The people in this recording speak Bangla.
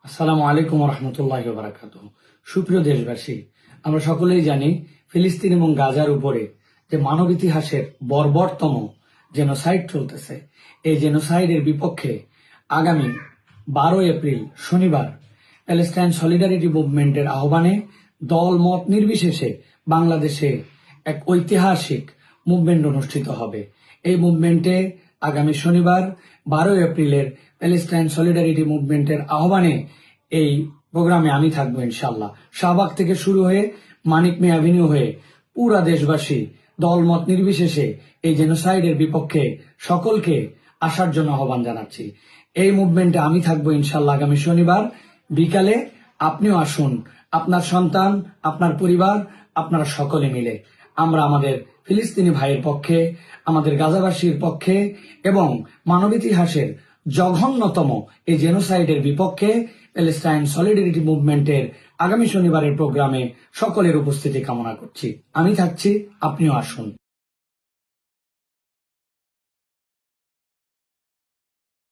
আসসালামু আলাইকুম রহমতুল্লাহ বারাকাত। সুপ্রিয় দেশবাসী, আমরা সকলেই জানি ফিলিস্তিন এবং গাজার উপরে যে মানব ইতিহাসের বর্বরতম জেনোসাইড চলতেছে, এই জেনোসাইডের বিপক্ষে আগামী 12 এপ্রিল শনিবার প্যালেস্টাইন সলিডারিটি মুভমেন্টের আহ্বানে দল মত নির্বিশেষে বাংলাদেশে এক ঐতিহাসিক মুভমেন্ট অনুষ্ঠিত হবে। এই মুভমেন্টে আগামী শনিবার 12 এপ্রিলের প্যালেস্টাইন সলিডারিটি মুভমেন্টের আহ্বানে এই প্রোগ্রামে আমি থাকবো ইনশাল্লাহ। শাহবাগ থেকে শুরু হয়ে মানিক মে অ্যাভিনিউ হয়ে পুরা দেশবাসী দলমত নির্বিশেষে এই জেনোসাইডের বিপক্ষে সকলকে আসার জন্য আহ্বান জানাচ্ছি। এই মুভমেন্টে আমি থাকবো ইনশাল্লাহ আগামী শনিবার বিকালে। আপনিও আসুন, আপনার সন্তান, আপনার পরিবার, আপনারা সকলে মিলে আমরা আমাদের ফিলিস্তিনি ভাইয়ের পক্ষে, আমাদের গাজাবাসীর পক্ষে এবং মানব ইতিহাসের জঘন্যতম এই জেনোসাইডের বিপক্ষে প্যালেস্টাইন সলিডারিটি মুভমেন্টের আগামী শনিবারের প্রোগ্রামে সকলের উপস্থিতি কামনা করছি। আমি থাকছি, আপনিও আসুন।